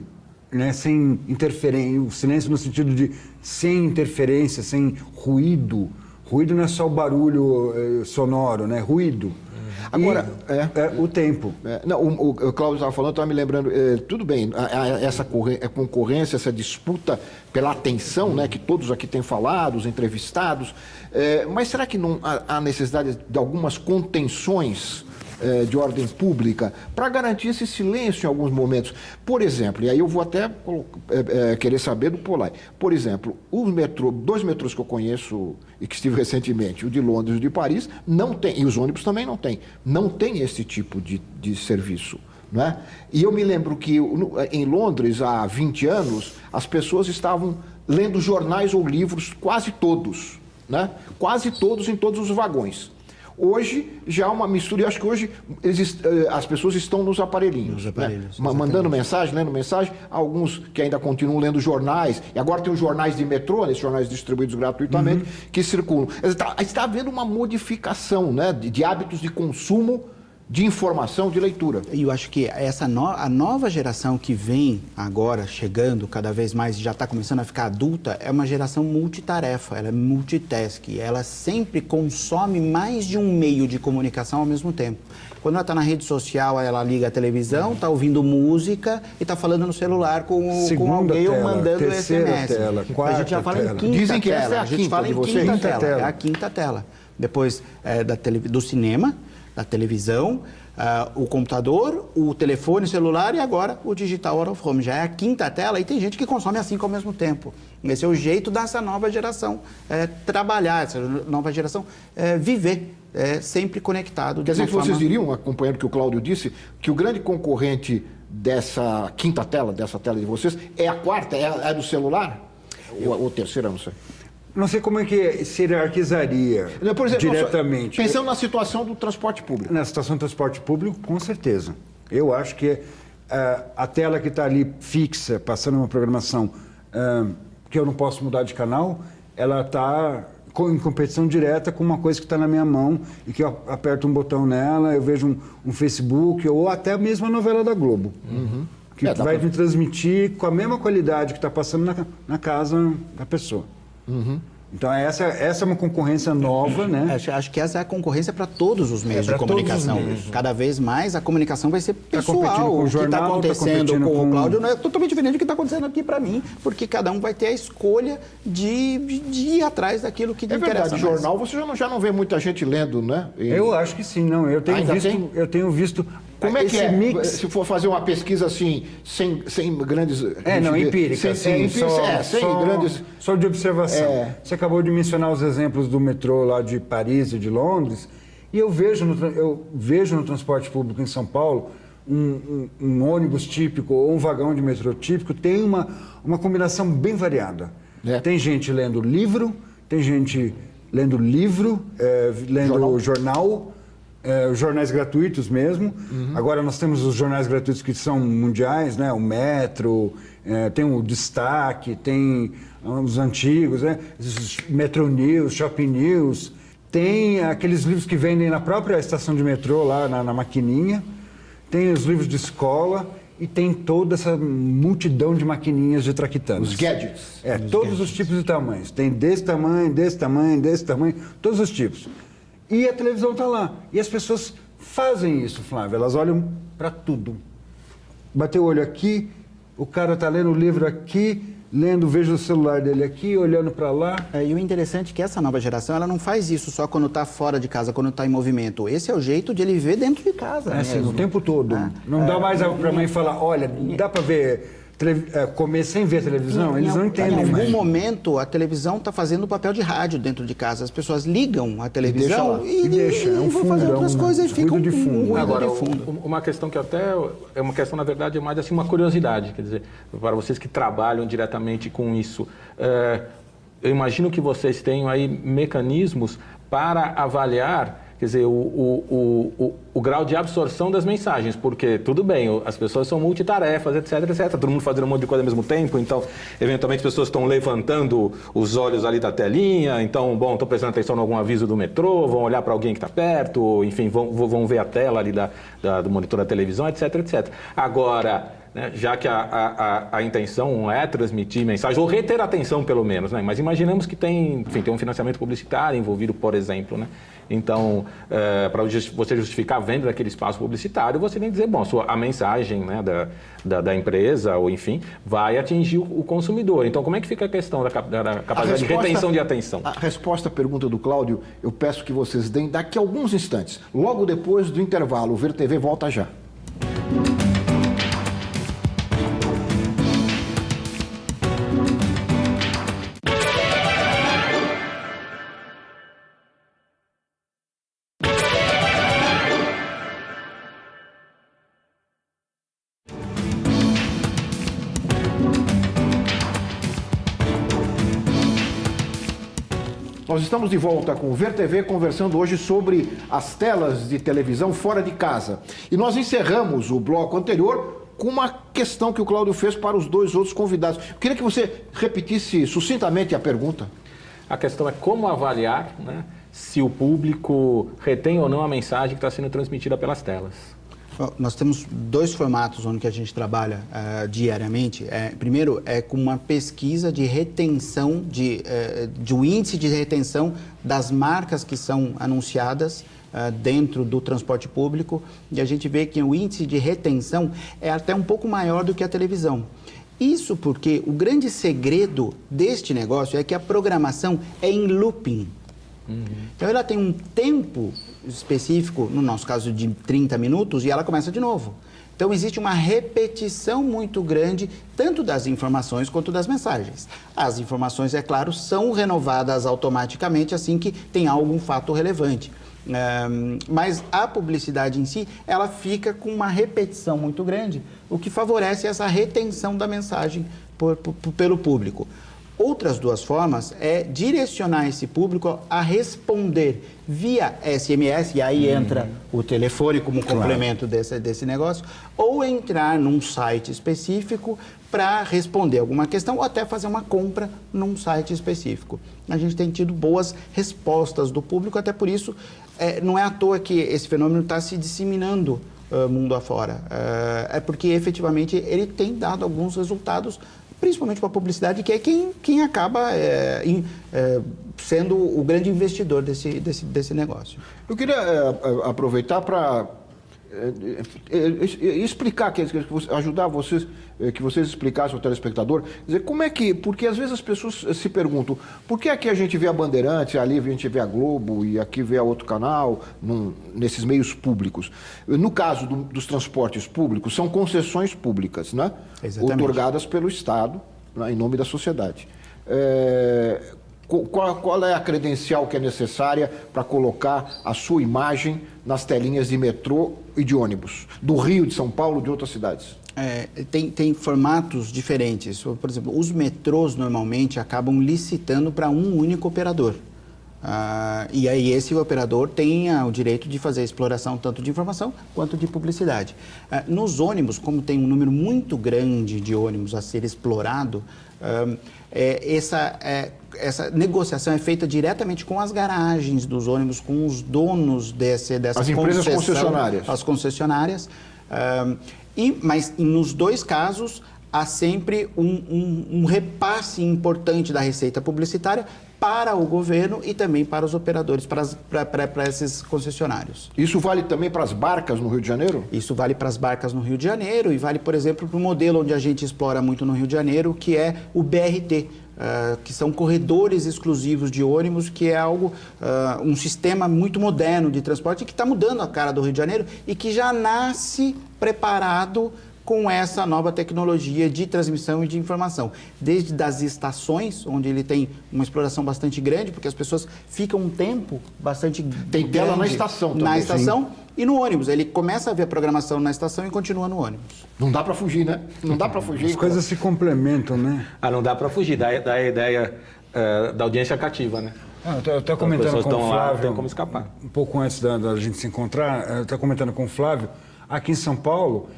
né, sem interferência, o silêncio no sentido de sem interferência, sem ruído. Ruído não é só o barulho sonoro, né? Ruído. Agora, o tempo. Não, o Cláudio estava falando, estava me lembrando, tudo bem, essa concorrência, essa disputa pela atenção, né, que todos aqui têm falado, os entrevistados, mas será que não há necessidade de algumas contenções de ordem pública para garantir esse silêncio em alguns momentos. Por exemplo, e aí eu vou até querer saber do Polai, por exemplo, dois metrôs que eu conheço e que estive recentemente, o de Londres e o de Paris, não tem, e os ônibus também não tem esse tipo de serviço. Não é? E eu me lembro que em Londres, há 20 anos, as pessoas estavam lendo jornais ou livros, quase todos, né? Quase todos em todos os vagões. Hoje já há uma mistura, e acho que hoje as pessoas estão nos aparelhinhos, né? Mandando mensagem, lendo mensagem, alguns que ainda continuam lendo jornais, e agora tem os jornais de metrô, esses jornais distribuídos gratuitamente, que circulam. Está havendo uma modificação, né, de hábitos de consumo, de informação, de leitura. E eu acho que a nova geração que vem agora, chegando cada vez mais, já está começando a ficar adulta, é uma geração multitarefa, ela é multitask, ela sempre consome mais de um meio de comunicação ao mesmo tempo. Quando ela está na rede social, ela liga a televisão, está ouvindo música e está falando no celular com alguém ou mandando SMS. Tela, quarta a gente já fala tela. em quinta Dizem que tela. essa é a gente quinta fala de em vocês. quinta tela. É a quinta tela. Depois do cinema, da televisão, o computador, o telefone celular e agora o digital out of home. Já é a quinta tela e tem gente que consome as 5 ao mesmo tempo. Esse é o jeito dessa nova geração trabalhar, essa nova geração viver sempre conectado. Quer dizer que vocês diriam, acompanhando o que o Cláudio disse, que o grande concorrente dessa quinta tela, dessa tela de vocês, é a quarta, é do celular? Ou terceira, não sei. Não sei como é que se hierarquizaria Por exemplo, diretamente. Pensando na situação do transporte público. Na situação do transporte público, com certeza. Eu acho que a tela que está ali fixa, passando uma programação que eu não posso mudar de canal, ela está em competição direta com uma coisa que está na minha mão e que eu aperto um botão nela, eu vejo um Facebook ou até mesmo a novela da Globo. Que vai me transmitir com a mesma qualidade que está passando na casa da pessoa. Então essa é uma concorrência nova, né? Acho que essa é a concorrência para todos os meios de comunicação. Cada vez mais a comunicação vai ser pessoal. Com o que está acontecendo com o Cláudio não é totalmente diferente do que está acontecendo aqui para mim, porque cada um vai ter a escolha de ir atrás daquilo que lhe interessa. É verdade, jornal você já não vê muita gente lendo, né? Eu acho que sim, não. Eu tenho visto. Como é que é? Mix... Se for fazer uma pesquisa assim, sem grandes... empírica. Sem grandes... Só de observação. Você acabou de mencionar os exemplos do metrô lá de Paris e de Londres, e eu vejo no transporte público em São Paulo um ônibus típico ou um vagão de metrô típico, tem uma combinação bem variada. Tem gente lendo livro, tem gente lendo jornal, jornais gratuitos mesmo. Agora nós temos os jornais gratuitos que são mundiais, né? O Metro, tem o Destaque, tem os antigos, né? Metro News, Shopping News. Tem aqueles livros que vendem na própria estação de metrô, lá na maquininha. Tem os livros de escola e tem toda essa multidão de maquininhas de traquitanas. Os gadgets. Todos os tipos e tamanhos. Tem desse tamanho, desse tamanho, desse tamanho, todos os tipos. E a televisão está lá. E as pessoas fazem isso, Flávio. Elas olham para tudo. Bateu o olho aqui, o cara está lendo o livro aqui, vejo o celular dele aqui, olhando para lá. E o interessante é que essa nova geração, ela não faz isso só quando está fora de casa, quando está em movimento. Esse é o jeito de ele ver dentro de casa. Assim, o tempo todo. Não dá mais para a mãe falar, olha, dá para ver... comer sem ver televisão, eles não entendem. Em algum momento, a televisão está fazendo o papel de rádio dentro de casa. As pessoas ligam a televisão e vão fazer outras coisas e ficam de fundo. Agora, uma questão que até é uma questão, na verdade, é mais assim, uma curiosidade. Quer dizer, para vocês que trabalham diretamente com isso, eu imagino que vocês tenham aí mecanismos para avaliar, quer dizer, o grau de absorção das mensagens, porque, tudo bem, as pessoas são multitarefas, etc, todo mundo fazendo um monte de coisa ao mesmo tempo, então, eventualmente, as pessoas estão levantando os olhos ali da telinha, então, estão prestando atenção em algum aviso do metrô, vão olhar para alguém que está perto, enfim, vão ver a tela ali do monitor da televisão, etc. Agora, né, já que a intenção é transmitir mensagem, ou reter a atenção, pelo menos, né? Mas imaginamos que tem um financiamento publicitário envolvido, por exemplo, né? Então, para você justificar vendo naquele espaço publicitário, você tem que dizer, bom, a mensagem, né, da empresa, ou enfim, vai atingir o consumidor. Então, como é que fica a questão da capacidade de retenção de atenção? A resposta à pergunta do Cláudio, eu peço que vocês deem daqui a alguns instantes. Logo depois do intervalo, o Ver TV volta já. Nós estamos de volta com o Ver TV, conversando hoje sobre as telas de televisão fora de casa. E nós encerramos o bloco anterior com uma questão que o Cláudio fez para os dois outros convidados. Eu queria que você repetisse sucintamente a pergunta. A questão é como avaliar, né, se o público retém ou não a mensagem que está sendo transmitida pelas telas. Nós temos dois formatos onde a gente trabalha diariamente. Primeiro, é com uma pesquisa de retenção, de um índice de retenção das marcas que são anunciadas dentro do transporte público. E a gente vê que o índice de retenção é até um pouco maior do que a televisão. Isso porque o grande segredo deste negócio é que a programação é em looping. Então, ela tem um tempo específico, no nosso caso de 30 minutos, e ela começa de novo. Então, existe uma repetição muito grande, tanto das informações quanto das mensagens. As informações, é claro, são renovadas automaticamente assim que tem algum fato relevante. Mas a publicidade em si, ela fica com uma repetição muito grande, o que favorece essa retenção da mensagem pelo público. Outras duas formas é direcionar esse público a responder via SMS, e aí entra o telefone como complemento desse negócio, ou entrar num site específico para responder alguma questão ou até fazer uma compra num site específico. A gente tem tido boas respostas do público, até por isso não é à toa que esse fenômeno está se disseminando mundo afora. É porque efetivamente ele tem dado alguns resultados, principalmente para a publicidade, que é quem acaba sendo o grande investidor desse negócio. Eu queria aproveitar para explicar, ajudar vocês, que vocês explicassem ao telespectador, dizer como é que, porque às vezes as pessoas se perguntam, por que aqui a gente vê a Bandeirantes, ali a gente vê a Globo e aqui vê a outro canal, nesses meios públicos. No caso dos transportes públicos, são concessões públicas, né? Exatamente. Otorgadas pelo Estado, né, em nome da sociedade. Qual é a credencial que é necessária para colocar a sua imagem nas telinhas de metrô e de ônibus, do Rio, de São Paulo, de outras cidades? Tem formatos diferentes. Por exemplo, os metrôs normalmente acabam licitando para um único operador. E aí esse operador tem o direito de fazer a exploração tanto de informação quanto de publicidade. Nos ônibus, como tem um número muito grande de ônibus a ser explorado, essa negociação é feita diretamente com as garagens dos ônibus, com os donos dessa as empresas concessionárias. As concessionárias. Mas nos dois casos há sempre um repasse importante da receita publicitária para o governo e também para os operadores, para esses concessionários. Isso vale também para as barcas no Rio de Janeiro? Isso vale para as barcas no Rio de Janeiro e vale, por exemplo, para o modelo onde a gente explora muito no Rio de Janeiro, que é o BRT, que são corredores exclusivos de ônibus, que é algo, um sistema muito moderno de transporte que está mudando a cara do Rio de Janeiro e que já nasce preparado com essa nova tecnologia de transmissão e de informação. Desde das estações, onde ele tem uma exploração bastante grande, porque as pessoas ficam um tempo bastante Tem tela na estação também. Na estação e no ônibus. Ele começa a ver a programação na estação e continua no ônibus. Não dá para fugir, né? Não dá para fugir. As coisas se complementam, né? Não dá para fugir, dá a ideia da audiência cativa, né? Eu estou comentando com o Flávio, não tem como escapar. Um pouco antes da gente se encontrar, eu estou comentando com o Flávio, aqui em São Paulo,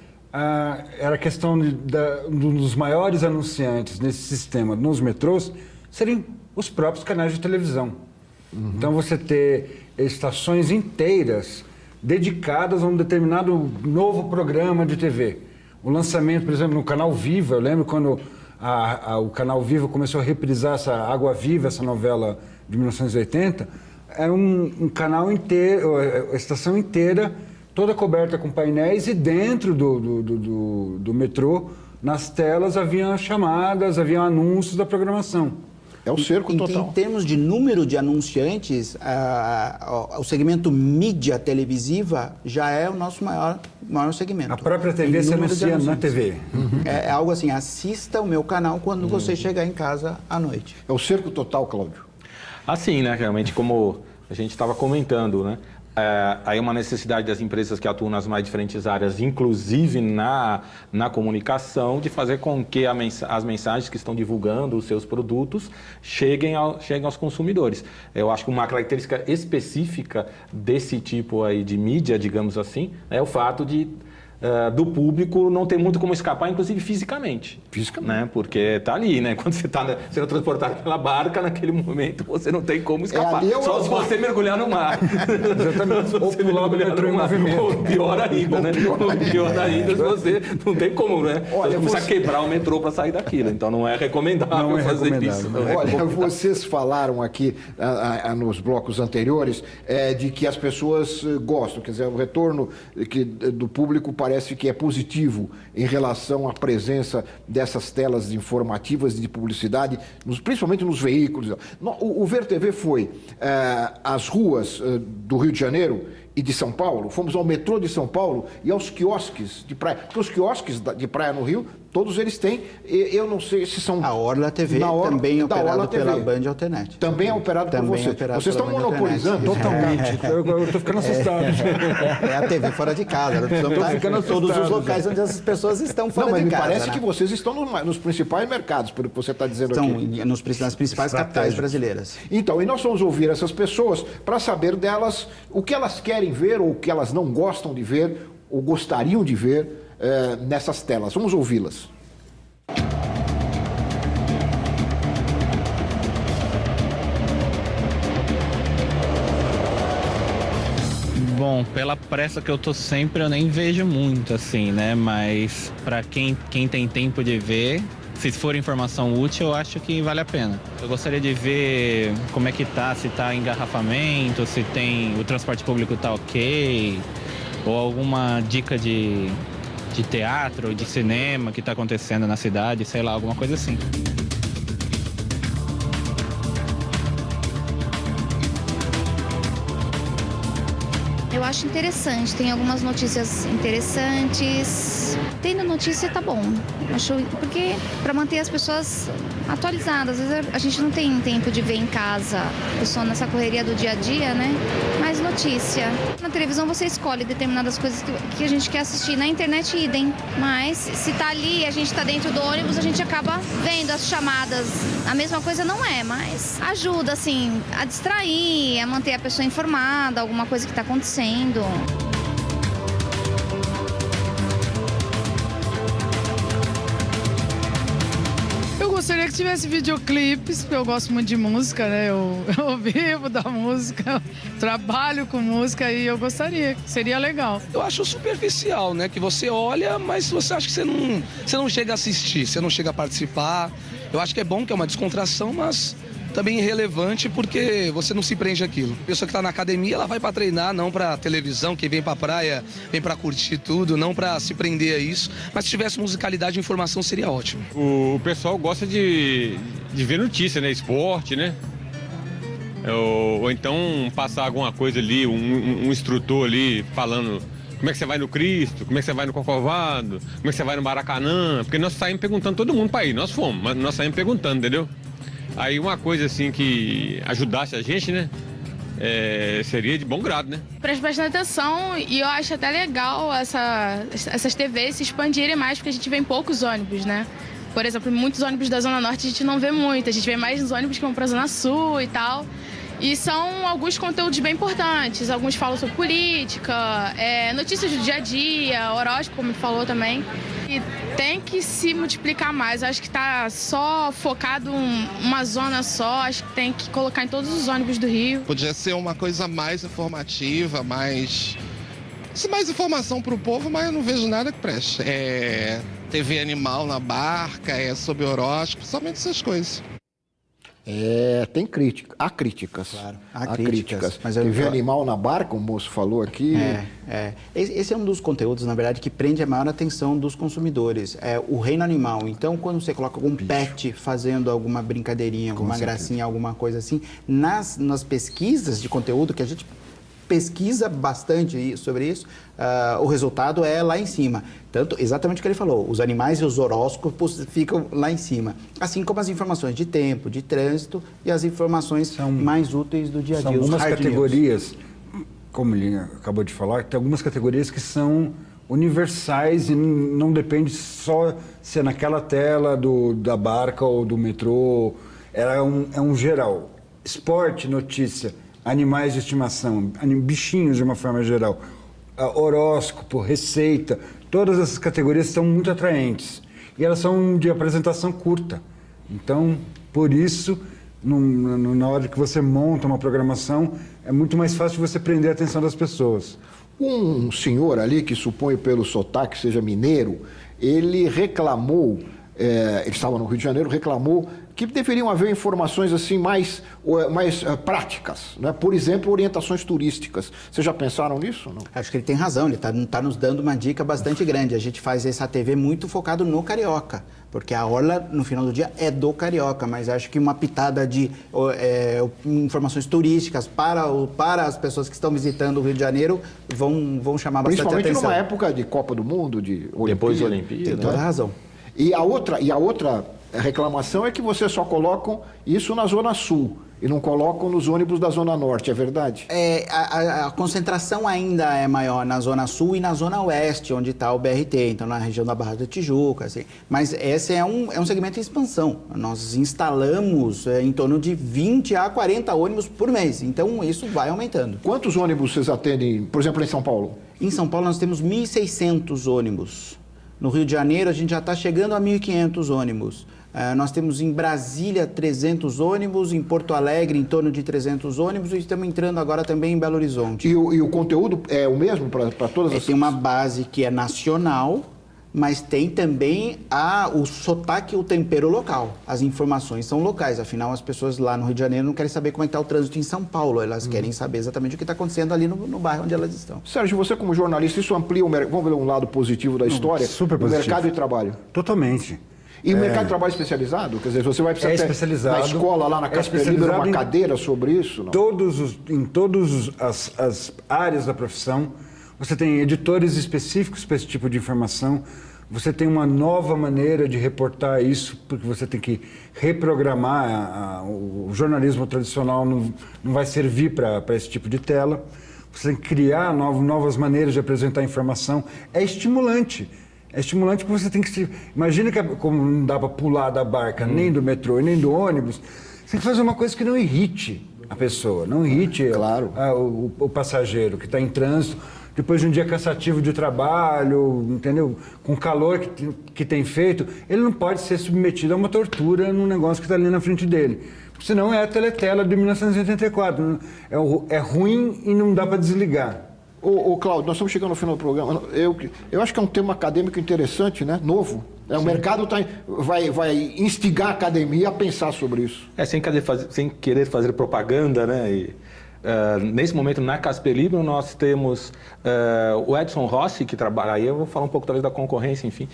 era questão dos maiores anunciantes nesse sistema, nos metrôs, serem os próprios canais de televisão. Então, você ter estações inteiras dedicadas a um determinado novo programa de TV. O lançamento, por exemplo, no Canal Viva, eu lembro quando o Canal Viva começou a reprisar essa Água Viva, essa novela de 1980, era um canal inteiro, a estação inteira toda coberta com painéis, e dentro do metrô, nas telas, havia chamadas, havia anúncios da programação. É o cerco total. Em termos de número de anunciantes, o segmento mídia televisiva já é o nosso maior segmento. A própria TV se anuncia na TV. É algo assim, assista o meu canal quando você chegar em casa à noite. É o cerco total, Cláudio. Assim, né? Realmente, como a gente estava comentando, né? Aí uma necessidade das empresas que atuam nas mais diferentes áreas, inclusive na comunicação, de fazer com que as mensagens que estão divulgando os seus produtos cheguem aos consumidores. Eu acho que uma característica específica desse tipo aí de mídia, digamos assim, é o fato do público não ter muito como escapar, inclusive fisicamente. Né? Porque está ali, né? Quando você está sendo transportado pela barca, naquele momento você não tem como escapar. Só se você mergulhar no mar. Exatamente. Ou pular do metrô em movimento. Ou pior ainda, né? Pior ainda, você não tem como, né? Você começar a quebrar o metrô para sair daquilo. Então não é recomendável fazer isso. Olha, vocês falaram aqui nos blocos anteriores de que as pessoas gostam, quer dizer, o retorno do público parece que é positivo em relação à presença dessas telas informativas de publicidade, principalmente nos veículos. O Ver TV foi às ruas do Rio de Janeiro e de São Paulo, fomos ao metrô de São Paulo e aos quiosques de praia, porque os quiosques de praia no Rio, todos eles têm, eu não sei se são... A Orla TV também operado pela Band Alternet. Também é operado por vocês. Vocês estão monopolizando totalmente. Eu estou ficando assustado. É a TV fora de casa. Estou ficando em todos os locais onde as pessoas estão fora de casa. Mas me parece que vocês estão nos principais mercados, pelo que você está dizendo aqui. Estão nas principais capitais brasileiras. Então, e nós vamos ouvir essas pessoas para saber delas o que elas querem ver ou o que elas não gostam de ver ou gostariam de ver nessas telas. Vamos ouvi-las. Bom, pela pressa que eu tô sempre, eu nem vejo muito, assim, né? Mas pra quem tem tempo de ver, se for informação útil, eu acho que vale a pena. Eu gostaria de ver como é que tá, se tá engarrafamento, se o transporte público tá ok, ou alguma dica de teatro, de cinema que tá acontecendo na cidade, sei lá, alguma coisa assim. Eu acho interessante, tem algumas notícias interessantes. Tendo notícia tá bom. Acho porque para manter as pessoas atualizadas, às vezes a gente não tem tempo de ver em casa, a pessoa nessa correria do dia a dia, né? Mas notícia. Na televisão você escolhe determinadas coisas que a gente quer assistir, na internet idem. Mas se tá ali, a gente tá dentro do ônibus, a gente acaba vendo as chamadas. A mesma coisa não é, mas ajuda assim a distrair, a manter a pessoa informada, alguma coisa que tá acontecendo. Eu gostaria que tivesse videoclipes, porque eu gosto muito de música, né? Eu vivo da música, trabalho com música e eu gostaria, seria legal. Eu acho superficial, né? Que você olha, mas você acha que você não chega a assistir, você não chega a participar. Eu acho que é bom, que é uma descontração, mas também irrelevante porque você não se prende aquilo. A pessoa que está na academia, ela vai para treinar, não para televisão. Quem vem para praia, vem para curtir tudo, não para se prender a isso. Mas se tivesse musicalidade e informação, seria ótimo. O pessoal gosta de ver notícia, né? Esporte, né? Ou então passar alguma coisa ali, um instrutor ali falando como é que você vai no Cristo, como é que você vai no Corcovado, como é que você vai no Maracanã. Porque nós saímos perguntando todo mundo para ir. Nós fomos, mas nós saímos perguntando, entendeu? Aí uma coisa assim que ajudasse a gente, né? Seria de bom grado, né? Preste bastante atenção e eu acho até legal essas TVs se expandirem mais, porque a gente vê em poucos ônibus, né? Por exemplo, muitos ônibus da Zona Norte a gente não vê muito, a gente vê mais nos ônibus que vão pra Zona Sul e tal. E são alguns conteúdos bem importantes, alguns falam sobre política, notícias do dia a dia, horóscopo, como falou também. E tem que se multiplicar mais, eu acho que tá só focado em uma zona só, acho que tem que colocar em todos os ônibus do Rio. Podia ser uma coisa mais informativa, mais informação pro povo, mas eu não vejo nada que preste. TV animal na barca, sobre horóscopo, somente essas coisas. Tem crítica. Há críticas. Claro, há críticas. Mas TV animal na barca, o moço falou aqui. Esse é um dos conteúdos, na verdade, que prende a maior atenção dos consumidores. É o reino animal. Então, quando você coloca algum pet fazendo alguma brincadeirinha, alguma gracinha, alguma coisa assim, nas pesquisas de conteúdo que a gente pesquisa bastante sobre isso, o resultado é lá em cima. Tanto, exatamente o que ele falou, os animais e os horóscopos ficam lá em cima. Assim como as informações de tempo, de trânsito e as informações mais úteis do dia a dia. São algumas categorias, como ele acabou de falar, tem algumas categorias que são universais e não depende só se é naquela tela da barca ou do metrô. É um geral. Esporte, notícia, animais de estimação, bichinhos de uma forma geral, horóscopo, receita, todas essas categorias são muito atraentes. E elas são de apresentação curta. Então, por isso, na hora que você monta uma programação, é muito mais fácil de você prender a atenção das pessoas. Um senhor ali, que supõe pelo sotaque seja mineiro, ele reclamou, ele estava no Rio de Janeiro, reclamou que deveriam haver informações assim mais práticas, né? Por exemplo, orientações turísticas. Vocês já pensaram nisso? Não? Acho que ele tem razão, ele tá nos dando uma dica bastante grande. A gente faz essa TV muito focado no carioca, porque a orla, no final do dia, é do carioca, mas acho que uma pitada de informações turísticas para as pessoas que estão visitando o Rio de Janeiro vão chamar bastante atenção. Principalmente numa época de Copa do Mundo, de Olimpíada. Depois da Olimpíada. Tem toda a razão. E a outra reclamação é que vocês só colocam isso na Zona Sul e não colocam nos ônibus da Zona Norte, é verdade? A concentração ainda é maior na Zona Sul e na Zona Oeste, onde está o BRT, então na região da Barra da Tijuca, assim. Mas esse é um segmento em expansão. Nós instalamos em torno de 20 a 40 ônibus por mês, então isso vai aumentando. Quantos ônibus vocês atendem, por exemplo, em São Paulo? Em São Paulo nós temos 1.600 ônibus. No Rio de Janeiro a gente já está chegando a 1.500 ônibus. Nós temos em Brasília 300 ônibus, em Porto Alegre em torno de 300 ônibus e estamos entrando agora também em Belo Horizonte. E o conteúdo é o mesmo para todas as... Tem uma base que é nacional, mas tem também o sotaque e o tempero local. As informações são locais, afinal as pessoas lá no Rio de Janeiro não querem saber como é que está o trânsito em São Paulo, elas querem saber exatamente o que está acontecendo ali no bairro onde elas estão. Sérgio, você como jornalista, isso amplia vamos ver um lado positivo da história? Super positivo. O mercado de trabalho. Totalmente. E o mercado de trabalho especializado? Quer dizer, você vai precisar especializado, na escola, lá na Casper Libero, uma cadeira sobre isso? Não? Em todas as áreas da profissão, você tem editores específicos para esse tipo de informação, você tem uma nova maneira de reportar isso, porque você tem que reprogramar, o jornalismo tradicional não vai servir para esse tipo de tela, você tem que criar novas maneiras de apresentar informação, é estimulante. É estimulante porque você tem que... Imagina como não dá para pular da barca, nem do metrô e nem do ônibus. Você tem que fazer uma coisa que não irrite a pessoa, não irrite o passageiro que está em trânsito, depois de um dia cansativo de trabalho, entendeu? Com o calor que tem feito, ele não pode ser submetido a uma tortura num negócio que está ali na frente dele. Senão é a teletela de 1984. É ruim e não dá para desligar. Ô Cláudio, nós estamos chegando ao final do programa. Eu acho que é um tema acadêmico interessante, né? Novo. O mercado vai instigar a academia a pensar sobre isso. Sem querer fazer propaganda, né? E, nesse momento, na Casper Libero, nós temos o Edson Rossi, que trabalha... Aí eu vou falar um pouco, talvez, da concorrência, enfim.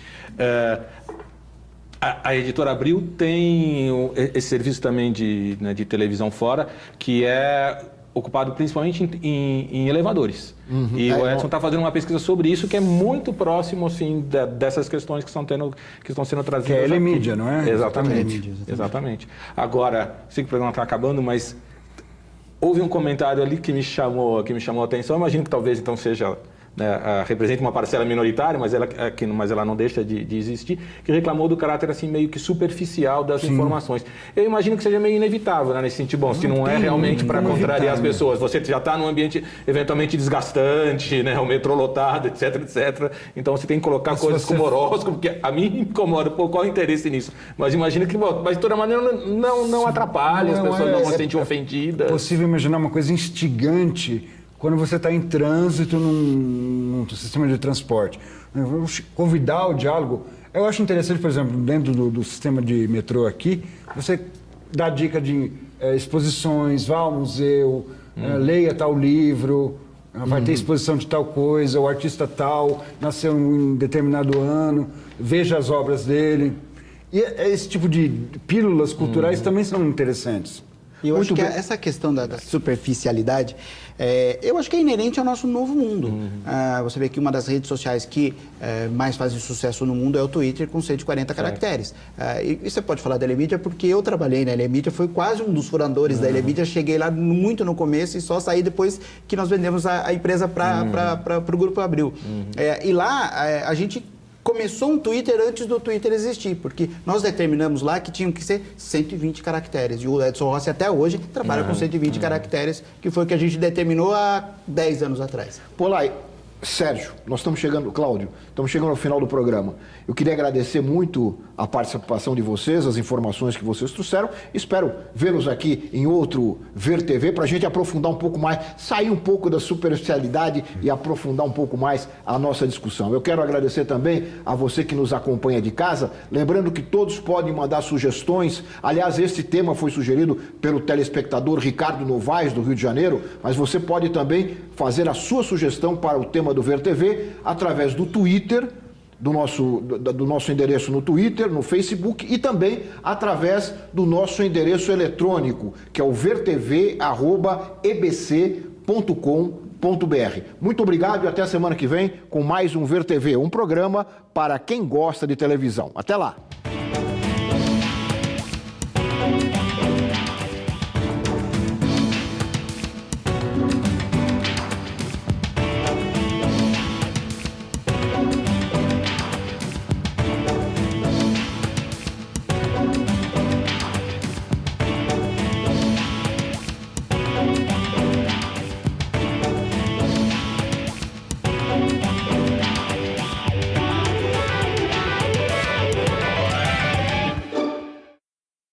A Editora Abril tem esse serviço também de televisão fora, que é ocupado principalmente em elevadores. E o Edson está fazendo uma pesquisa sobre isso que é muito próximo assim, dessas questões que estão sendo trazidas. Que é Elemídia, não é? Exatamente. Agora, sei que o programa está acabando, mas houve um comentário ali que me chamou a atenção. Eu imagino que talvez então seja... representa uma parcela minoritária, mas ela não deixa de existir, que reclamou do caráter assim meio que superficial das informações. Eu imagino que seja meio inevitável, né, nesse sentido, bom, se não é realmente para contrariar as pessoas, você já está num ambiente eventualmente desgastante, né, o metrô lotado, etc. Então você tem que colocar coisas como horóscopo, porque a mim me incomoda, qual é o interesse nisso? Mas imagina que, mas de toda maneira não atrapalha, as pessoas não vão se sentir ofendidas. É possível imaginar uma coisa instigante quando você está em trânsito num sistema de transporte. Convidar o diálogo. Eu acho interessante, por exemplo, dentro do sistema de metrô aqui, você dar dica de exposições, vá ao museu, leia tal livro, vai ter exposição de tal coisa, o artista tal nasceu em determinado ano, veja as obras dele. E esse tipo de pílulas culturais também são interessantes. E eu acho que essa questão da superficialidade, eu acho que é inerente ao nosso novo mundo. Você vê que uma das redes sociais que mais fazem sucesso no mundo é o Twitter, com 140 caracteres. E você pode falar da Elemídia porque eu trabalhei na Elemídia, fui quase um dos fundadores da Elemídia, cheguei lá muito no começo e só saí depois que nós vendemos a empresa para o Grupo Abril. E lá a gente começou um Twitter antes do Twitter existir, porque nós determinamos lá que tinham que ser 120 caracteres. E o Edson Rossi até hoje trabalha com 120 caracteres, que foi o que a gente determinou há 10 anos atrás. Polai, Sérgio, nós estamos chegando, Cláudio, estamos chegando ao final do programa. Eu queria agradecer muito a participação de vocês, as informações que vocês trouxeram. Espero vê-los aqui em outro Ver TV para a gente aprofundar um pouco mais, sair um pouco da superficialidade e aprofundar um pouco mais a nossa discussão. Eu quero agradecer também a você que nos acompanha de casa, lembrando que todos podem mandar sugestões. Aliás, este tema foi sugerido pelo telespectador Ricardo Novaes, do Rio de Janeiro, mas você pode também fazer a sua sugestão para o tema do Ver TV através do Twitter, do nosso endereço no Twitter, no Facebook e também através do nosso endereço eletrônico, que é o vertv@ebc.com.br. Muito obrigado e até a semana que vem com mais um Ver TV, um programa para quem gosta de televisão. Até lá!